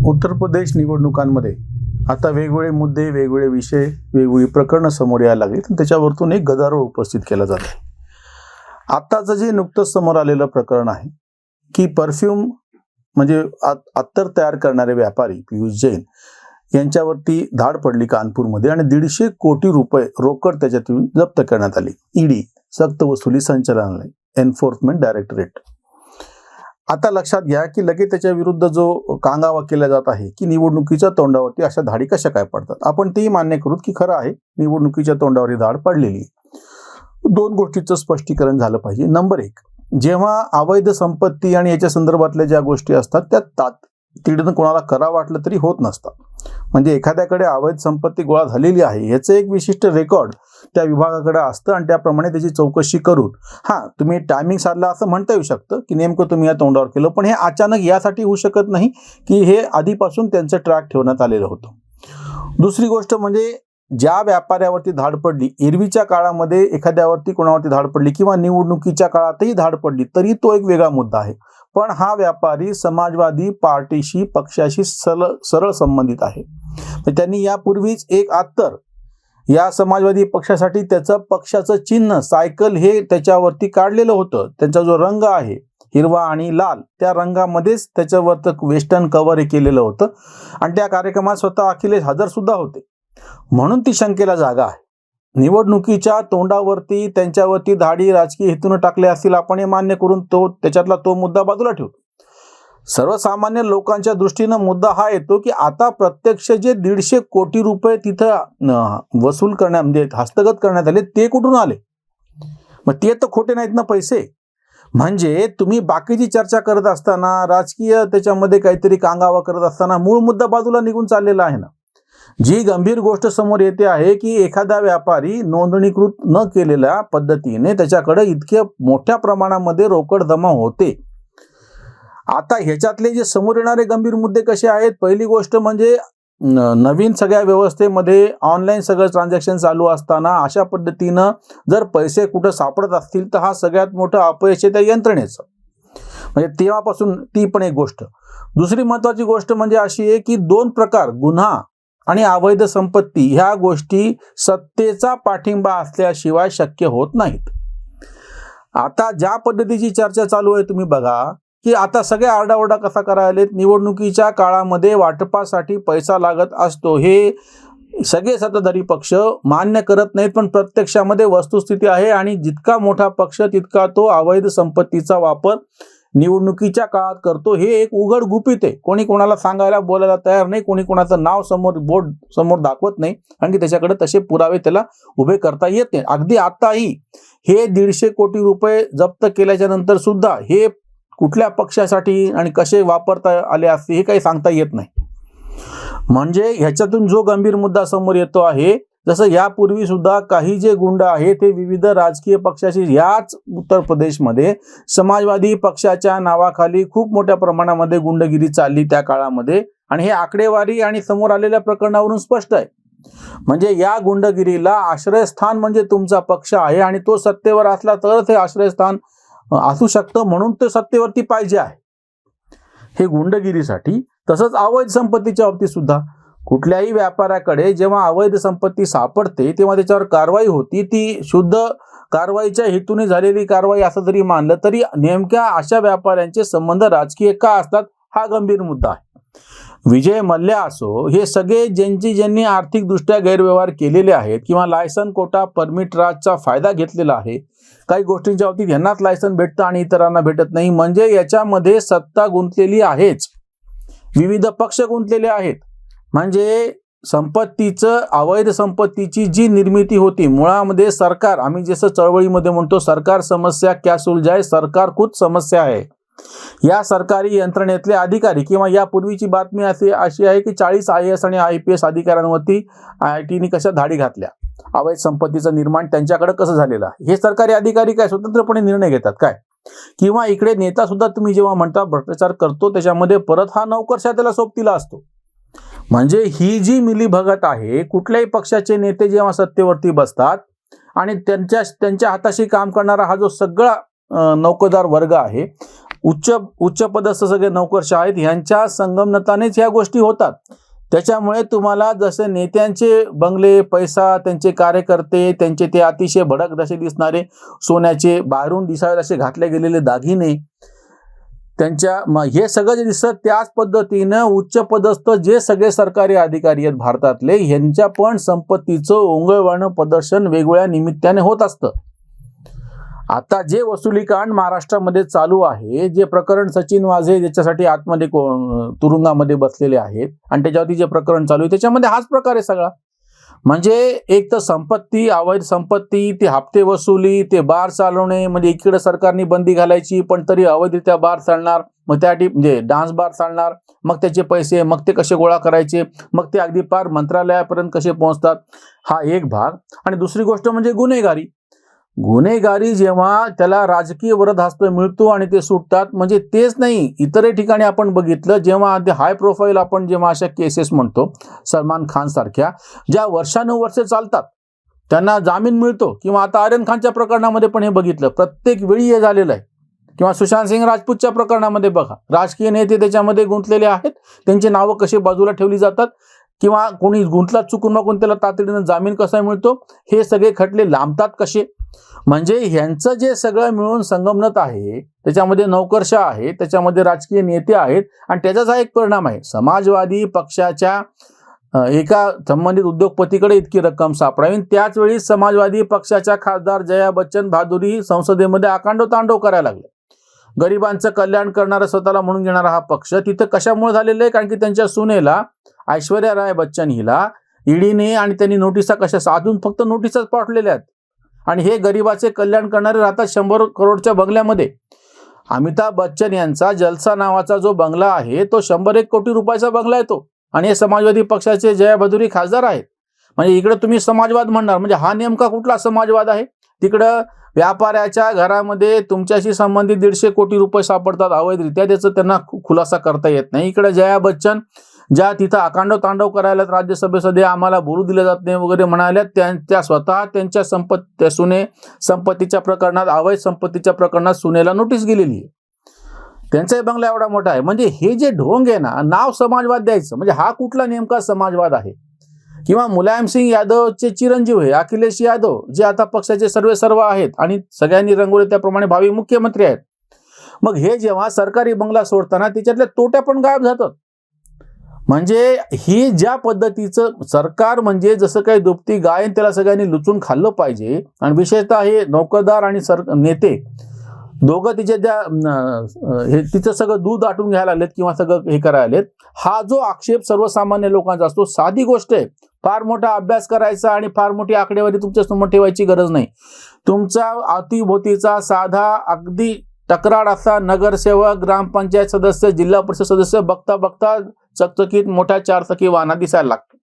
उत्तर प्रदेश निवडणुकांमध्ये आता वेगवेगळे मुद्दे, वेगवेगळे विषय, वेगवेगळी प्रकरणं समोर यायला लागली तर त्याच्यावरतून एक गदारोळ उपस्थित केला जात आहे. आताचं जे नुकतंच समोर आलेलं प्रकरण आहे की परफ्यूम म्हणजे अत्तर तयार करणारे व्यापारी पियुष जैन यांच्यावरती धाड पडली कानपूरमध्ये आणि 150 कोटी रुपये रोकड त्याच्यातून जप्त करण्यात आली. ईडी सक्तवसुली संचालनालय एन्फोर्समेंट डायरेक्टरेट. आता लक्षात घ्या की लगेच त्याच्या विरुद्ध जो कांगावा केला जात आहे की निवडणुकीच्या तोंडावरती अशा धाडी कशा काय पडतात. आपण तेही मान्य करू की खरं आहे, निवडणुकीच्या तोंडावर धाड पडलेली आहे. दोन गोष्टीचं स्पष्टीकरण झालं पाहिजे. नंबर 1, जेव्हा अवैध संपत्ती आणि याच्या संदर्भातल्या ज्या गोष्टी असतात त्या तातडीनं कोणाला करा वाटलं तरी होत नसतात. म्हणजे एखाद्याकडे अवैध संपत्ती गोळा झालेली आहे याचं एक विशिष्ट रेकॉर्ड त्या विभागाकडे असतं आणि त्याप्रमाणे त्याची चौकशी करून तुम्ही टायमिंग साधला असं म्हणता येऊ शकतं की नेमकं तुम्ही या तोंडावर केलं. पण हे अचानक यासाठी होऊ शकत नाही की हे आधीपासून त्यांचं ट्रॅक ठेवण्यात आलेलं होतं. दुसरी गोष्ट म्हणजे ज्या व्यापाऱ्यावरती धाड पडली, एरवीच्या काळामध्ये एखाद्यावरती कोणावरती धाड पडली किंवा निवडणुकीच्या काळातही धाड पडली तरी तो एक वेगळा मुद्दा आहे. पण हा व्यापारी समाजवादी पार्टीशी पक्षाशी सरळ संबंधित आहे. त्यांनी यापूर्वीच एक अत्तर या समाजवादी पक्षासाठी त्याचं पक्षाचं चिन्ह सायकल हे त्याच्यावरती काढलेलं होतं. त्यांचा जो रंग आहे हिरवा आणि लाल त्या रंगामध्येच त्याच्यावरती वेस्टर्न कव्हर हे केलेलं होतं आणि त्या कार्यक्रमात स्वतः अखिलेश हजर सुद्धा होते. म्हणून ती शंकेला जागा आहे. निवडणुकीच्या तोंडावरती त्यांच्यावरती धाडी राजकीय हेतून टाकले असतील आपण हे मान्य करून त्याच्यातला तो मुद्दा बाजूला ठेवू. सर्वसामान्य लोकांच्या दृष्टीनं मुद्दा हा येतो की आता प्रत्यक्ष जे 150 कोटी रुपये तिथं वसूल म्हणजे हस्तगत करण्यात आले ते कुठून आले. मग ते तर खोटे नाहीत ना पैसे. म्हणजे तुम्ही बाकीची चर्चा करत असताना राजकीय त्याच्यामध्ये काहीतरी कांगावा करत असताना मूळ मुद्दा बाजूला निघून चाललेला आहे ना. जी गंभीर गोष्ट समोर येते आहे की एखादा व्यापारी नोंदणीकृत न केलेल्या पद्धतीने त्याच्याकडे इतक्या मोठ्या प्रमाणामध्ये रोकड जमा होते. आता ह्याच्यातले जे समोर येणारे गंभीर मुद्दे कसे आहेत. पहिली गोष्ट म्हणजे नवीन सगळ्या व्यवस्थेमध्ये ऑनलाईन सगळं ट्रान्झॅक्शन चालू असताना अशा पद्धतीनं जर पैसे कुठं सापडत असतील तर हा सगळ्यात मोठं अपयश आहे त्या यंत्रणेचं. म्हणजे तेव्हापासून ती पण एक गोष्ट. दुसरी महत्वाची गोष्ट म्हणजे अशी आहे की 2 प्रकार, गुन्हा आणि अवैध संपत्ती, ह्या गोष्टी सत्तेचा पाठिंबा असल्याशिवाय शक्य होत नाहीत. आता ज्या पद्धतीची चर्चा चालू आहे तुम्ही बघा की आता सगळे आरडाओरडा कसा करायलेत. निवडणुकीच्या काळामध्ये वाटपासाठी पैसा लागत असतो हे सगळे सत्ताधारी पक्ष मान्य करत नाहीत. पण प्रत्यक्षामध्ये वस्तुस्थिती आहे आणि जितका मोठा पक्ष तितका तो अवैध संपत्तीचा वापर निवडणुकीच्या काळात करतो. हे एक उघड गुपित आहे. कोणी कोणाला सांगायला बोलायला तयार नाही. कोणी कोणाचं नाव बोर्ड समोर दाखवत नाही आणि त्याच्याकडे तसे पुरावे त्याला उभे करता येत नाही. अगदी आताही हे 150 कोटी रुपये जप्त केल्याच्या नंतर सुद्धा हे कुठल्या पक्षासाठी आणि कसे वापरता आले असते हे काही सांगता येत नाही. म्हणजे ह्याच्यातून जो गंभीर मुद्दा समोर येतो आहे, जसं यापूर्वी सुद्धा काही जे गुंड आहेत ते विविध राजकीय पक्षाशी याच उत्तर प्रदेशमध्ये समाजवादी पक्षाच्या नावाखाली खूप मोठ्या प्रमाणामध्ये गुंडगिरी चालली त्या काळामध्ये आणि हे आकडेवारी आणि समोर आलेल्या प्रकरणावरून स्पष्ट आहे. म्हणजे या गुंडगिरीला आश्रयस्थान म्हणजे तुमचा पक्ष आहे आणि तो सत्तेवर असला तरच हे आश्रयस्थान असू शकतं. म्हणून ते सत्तेवरती पाहिजे आहे हे गुंडगिरीसाठी. तसंच अवैध संपत्तीच्या बाबतीत सुद्धा कुठल्याही व्यापाऱ्याकडे जेव्हा अवैध संपत्ती सापडते तेव्हा त्याच्यावर कारवाई होती. ती शुद्ध कारवाईच्या हेतूने झालेली कारवाई असं जरी मानलं तरी नेमक्या अशा व्यापाऱ्यांचे संबंध राजकीय का असतात हा गंभीर मुद्दा आहे. विजय मल्ल्या असो, हे सगळे ज्यांनी आर्थिकदृष्ट्या गैरव्यवहार केलेले आहेत किंवा लायसन कोटा परमिट राजचा फायदा घेतलेला आहे. काही गोष्टींच्या बाबतीत यांनाच लायसन भेटतं आणि इतरांना भेटत नाही. म्हणजे याच्यामध्ये सत्ता गुंतलेली आहेच, विविध पक्ष गुंतलेले आहेत. म्हणजे संपत्तीचं अवैध संपत्तीची जी निर्मिती होती मुळामध्ये सरकार, आम्ही जसं चळवळीमध्ये म्हणतो सरकार समस्या क्या सुलझाए, सरकार खुद समस्या आहे. या सरकारी यंत्रणेतले अधिकारी किंवा यापूर्वीची बातमी अशी आहे की 40 IAS आणि IPS अधिकाऱ्यांवरती IITने कशा धाडी घातल्या. अवैध संपत्तीचं निर्माण त्यांच्याकडे कसं झालेलं आहे. हे सरकारी अधिकारी काय स्वतंत्रपणे निर्णय घेतात काय. किंवा इकडे नेता सुद्धा तुम्ही जेव्हा म्हणता भ्रष्टाचार करतो त्याच्यामध्ये परत हा नौकरशाह त्याला सोबतीला असतो. म्हणजे ही जी मिलीभगत आहे, कुठल्याही पक्षाचे नेते जेव्हा सत्तेवरती बसतात आणि त्यांच्या हाताशी काम करणारा हा जो सगळा नौकरदार वर्ग आहे उच्च पदस्थ सगळे नोकरशाह आहेत, ह्यांच्या संगमतानेच ह्या गोष्टी होतात. त्याच्यामुळे तुम्हाला जसे नेत्यांचे बंगले, पैसा, त्यांचे कार्यकर्ते, त्यांचे ते अतिशय भडक जसे दिसणारे सोन्याचे बाहेरून दिसावे असे घातले गेलेले दागिने, हे सगळं जे दिसतं त्याच पद्धतीनं उच्च पदस्थ जे सगळे सरकारी अधिकारी आहेत भारतातले, ह्यांच्या पण संपत्तीचं ओंगळवाणं प्रदर्शन वेगवेगळ्या निमित्ताने होत असतं. आता जे वसुली कांड महाराष्ट्रामध्ये चालू आहे, जे प्रकरण सचिन वाझे ज्याच्यासाठी आतमध्ये तुरुंगामध्ये बसलेले आहेत आणि त्याच्यावरती जे प्रकरण चालू आहे त्याच्यामध्ये हाच प्रकार आहे सगळा. म्हणजे एक तर संपत्ती, अवैध संपत्ती, ते हप्ते वसुली, ते बार चालवणे, म्हणजे इकडे सरकारने बंदी घालायची पण तरी अवैधरित्या बार चालणार, मग त्यासाठी म्हणजे डान्स बार चालणार, मग त्याचे पैसे, मग ते कसे गोळा करायचे, मग ते अगदी पार मंत्रालयापर्यंत कसे पोहोचतात, हा एक भाग. आणि दुसरी गोष्ट म्हणजे गुन्हेगारी जेव्हा त्याला राजकीय वरदहस्त मिळतो आणि ते सुटतात. म्हणजे तेच नाही, इतरही ठिकाणी आपण बघितलं, जेव्हा हाय प्रोफाईल आपण जेव्हा अशा केसेस म्हणतो, सलमान खान सारख्या ज्या वर्षानुवर्षे चालतात त्यांना जामीन मिळतो, किंवा आता आर्यन खानच्या प्रकरणामध्ये पण हे बघितलं, प्रत्येक वेळी हे झालेलं आहे. किंवा सुशांत सिंग राजपूतच्या प्रकरणामध्ये बघा, राजकीय नेते त्याच्यामध्ये गुंतलेले आहेत, त्यांची नावं कशी बाजूला ठेवली जातात, किंवा कोणी गुंतला चुकून मागून त्याला तातडीनं जामीन कसा मिळतो, हे सगळे खटले लांबतात कसे. म्हणजे ह्यांचं जे सगळं मिळून संगमत आहे, त्याच्यामध्ये नोकरशाह आहे, त्याच्यामध्ये राजकीय नेते आहेत, आणि त्याचाच हा एक परिणाम आहे. समाजवादी पक्षाच्या एका संबंधित उद्योगपतीकडे इतकी रक्कम सापडावी, त्याच वेळी समाजवादी पक्षाच्या खासदार जया बच्चन बहादुरी संसदेमध्ये आकांडो तांडव करायला लागले. गरिबांचं कल्याण करणारा स्वतःला म्हणून घेणारा हा पक्ष तिथं कशामुळे झालेला आहे? कारण की त्यांच्या सुनेला ऐश्वर्या राय बच्चन हिला ईडीने आणि त्यांनी नोटिसा कशा साधून फक्त नोटिसाच पाठवलेल्या आहेत, आणि हे गरिबाचे कल्याण करणारे राहतात 100 करोडच्या बंगल्यामध्ये. अमिताभ बच्चन यांचा जलसा नावाचा जो बंगला आहे तो 101 कोटी रुपयाचा बंगला आहे तो, आणि हे समाजवादी पक्षाचे जया बहादुरी खासदार आहेत. म्हणजे इकडे तुम्ही समाजवाद म्हणणार, म्हणजे हा नेमका कुठला समाजवाद आहे? तिकडं व्यापाऱ्याच्या घरामध्ये तुमच्याशी संबंधित 150 कोटी रुपये सापडतात अवैधरित्या, त्याचं त्यांना खुलासा करता येत नाही. इकडे जया बच्चन ज्या तिथं आकांडो तांडव करायला राज्यसभेमध्ये आम्हाला बोलू दिलं जात नाही वगैरे म्हणाल्या, त्या स्वतः त्यांच्या संपत्तीच्या प्रकरणात, अवैध संपत्तीच्या प्रकरणात सुनेला नोटीस गेलेली आहे. त्यांचाही बंगला एवढा मोठा आहे. म्हणजे हे जे ढोंग आहे ना, नाव समाजवाद द्यायचं, म्हणजे हा कुठला नेमका समाजवाद आहे? किंवा मुलायम सिंग यादवचे चिरंजीव आहे अखिलेश यादव, जे आता पक्षाचे सर्व आहेत आणि सगळ्यांनी रंगवले त्याप्रमाणे भावी मुख्यमंत्री आहेत. मग हे जेव्हा सरकारी बंगला सोडताना त्याच्यातल्या तोट्या पण गायब जातात. म्हणजे ही ज्या पद्धतीचं सरकार, म्हणजे जसं काही दुभती गाय त्याला सगळ्यांनी लुचून खाल्लं पाहिजे. आणि विशेषतः हे नोकरदार आणि नेते दोघं तिचं सगळं दूध आटून घ्यायला आलेत किंवा सगळं हे करायला आलेत. हा जो आक्षेप सर्वसामान्य लोकांचा असतो, साधी गोष्ट आहे, फार मोठा अभ्यास करायचा आणि फार मोठी आकडेवारी तुमच्या समोर ठेवायची गरज नाही. तुमचा अवतीभोवतीचा साधा अगदी तक्रार असा नगरसेवक, ग्रामपंचायत सदस्य, जिल्हा परिषद सदस्य बघता बघता चकचकीत मोठ्या 4 चाकी वाहनात दिसायला लागतो.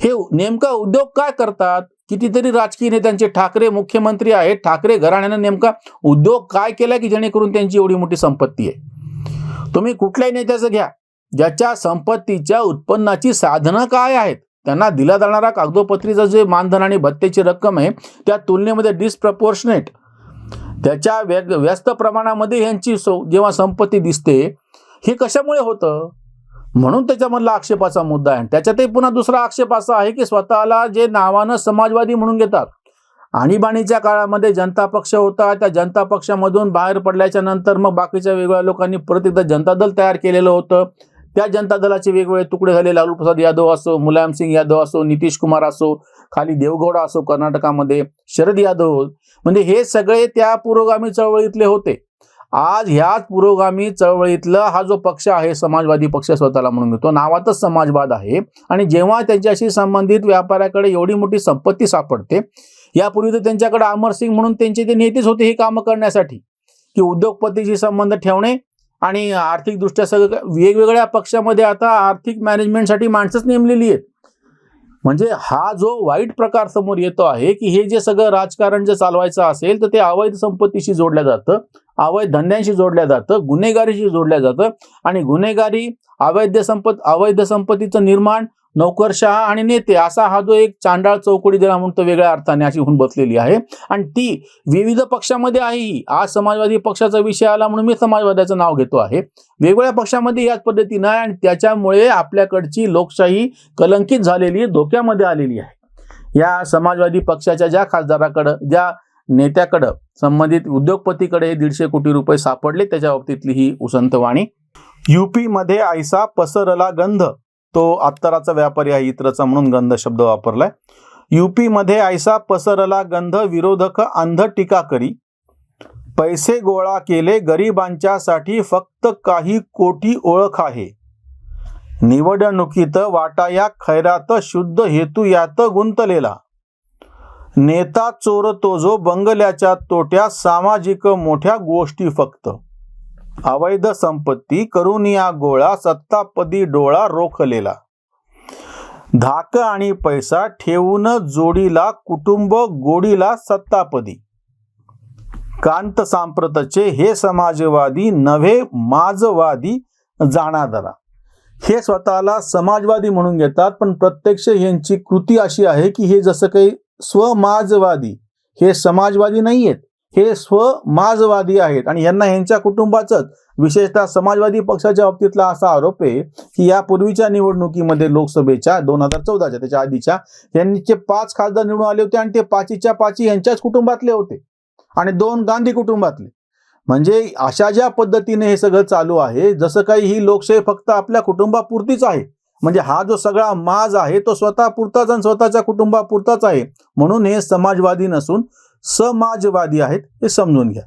हे नेमका उद्योग काय करतात? कितीतरी राजकीय नेत्यांचे, ठाकरे मुख्यमंत्री आहेत, ठाकरे घराण्यानं नेमका उद्योग काय केला की जेणेकरून त्यांची एवढी मोठी संपत्ती आहे? तुम्ही कुठल्याही नेत्याचं घ्या, ज्याच्या संपत्तीच्या उत्पन्नाची साधनं काय आहेत, त्यांना दिला जाणारा कागदोपत्रीचं जे मानधन आणि भत्तेची रक्कम आहे त्या तुलनेमध्ये डिस्प्रपोर्शनेट, त्याच्या व्यस्त प्रमाणामध्ये यांची जेव्हा संपत्ती दिसते, हे कशामुळे होतं? म्हणून त्याच्यामधला आक्षेपाचा मुद्दा आहे. त्याच्यातही पुन्हा दुसरा आक्षेप असा आहे की स्वतःला जे नावानं समाजवादी म्हणून घेतात, आणीबाणीच्या काळामध्ये जनता पक्ष होता, त्या जनता पक्षामधून बाहेर पडल्याच्या नंतर मग बाकीच्या वेगवेगळ्या लोकांनी परत एकदा जनता दल तयार केलेलं होतं. त्या जनता दलाचे वेगवेगळे तुकडे झाले, लालू प्रसाद यादव असो, मुलायम सिंग यादव असो, नितीश कुमार असो, खाली देवगौडा असो कर्नाटकामध्ये, शरद यादव, म्हणजे हे सगळे त्या पुरोगामी चळवळीतले होते. आज ह्याच पुरोगामी चळवळीतला हा जो पक्ष आहे, समाजवादी पक्ष स्वतःला म्हणून घेतो, नावातच समाजवाद आहे. आणि जेव्हा त्यांच्याशी संबंधित व्यापाऱ्याकडे एवढी मोठी संपत्ती सापडते, यापूर्वी तर त्यांच्याकडे अमरसिंग म्हणून त्यांचे ते नेतेच होते हे कामं करण्यासाठी, की उद्योगपतीशी संबंध ठेवणे आणि आर्थिकदृष्ट्या सगळं वेगवेगळ्या पक्षामध्ये आता आर्थिक मॅनेजमेंटसाठी माणसंच नेमलेली आहेत. म्हणजे हा जो वाईट प्रकार समोर येतो आहे की हे जे सगळं राजकारण जे चालवायचं असेल तर ते अवैध संपत्तीशी जोडलं जातं, अवैध धंद्यांशी जोडल्या जातं, गुन्हेगारीशी जोडल्या जातं. आणि गुन्हेगारी, अवैध संपत्तीचं निर्माण, नोकरशहा आणि नेते असा हा जो एक चांडाळ चौकडी दिला म्हणून तो वेगळ्या अर्थाने अशी होऊन बसलेली आहे आणि ती विविध पक्षामध्ये आहे. आज समाजवादी पक्षाचा विषय आला म्हणून मी समाजवादाचं नाव घेतो आहे. वेगवेगळ्या पक्षामध्ये याच पद्धतीनं आहे आणि त्याच्यामुळे आपल्याकडची लोकशाही कलंकित झालेली, धोक्यामध्ये आलेली आहे. या समाजवादी पक्षाच्या ज्या खासदाराकडं, ज्या नेत्याकडं, संबंधित उद्योगपतीकडे 150 कोटी रुपये सापडले, त्याच्या बाबतीतली ही उसंत वाणी. युपी मध्ये ऐसा पसरला गंध, तो अत्तराचा व्यापारी आहे, इतरचा म्हणून गंध शब्द वापरलाय. युपी मध्ये ऐसा पसरला गंध, विरोधक अंध टीका करी. पैसे गोळा केले गरिबांच्यासाठी, फक्त काही कोटी ओळख आहे. निवडणुकीत वाटाया खैरात, शुद्ध हेतू यात गुंतलेला. नेता चोर तो जो, बंगल्याच्या तोट्या, सामाजिक मोठ्या गोष्टी फक्त. अवैध संपत्ती करून या गोळा, सत्तापदी डोळा रोखलेला. धाक आणि पैसा ठेवून जोडीला, कुटुंब गोडीला सत्तापदी. कांत सांप्रतचे हे समाजवादी, नव्हे माजवादी जाणादरा. हे स्वतःला समाजवादी म्हणून घेतात, पण प्रत्यक्ष यांची कृती अशी आहे की हे जसं काही स्वमाजवादी, हे समाजवादी नाही आहेत, हे स्वमाजवादी आहेत. आणि यांना यांच्या कुटुंबाचंच, विशेषतः समाजवादी पक्षाच्या बाबतीतला असा आरोप आहे की यापूर्वीच्या निवडणुकीमध्ये लोकसभेच्या 2014च्या, त्याच्या आधीच्या, यांचे 5 खासदार निवडून आले होते आणि ते 5च्या 5 यांच्याच कुटुंबातले होते आणि 2 गांधी कुटुंबातले. म्हणजे अशा ज्या पद्धतीने हे सगळं चालू आहे, जसं काही ही लोकशाही फक्त आपल्या कुटुंबापुरतीच आहे. म्हणजे हा जो सगळा माज आहे तो स्वतः पुरताच आणि स्वतःच्या कुटुंबापुरताच आहे. म्हणून हे समाजवादी नसून समाजवादी आहेत, हे समजून घ्या.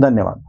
धन्यवाद.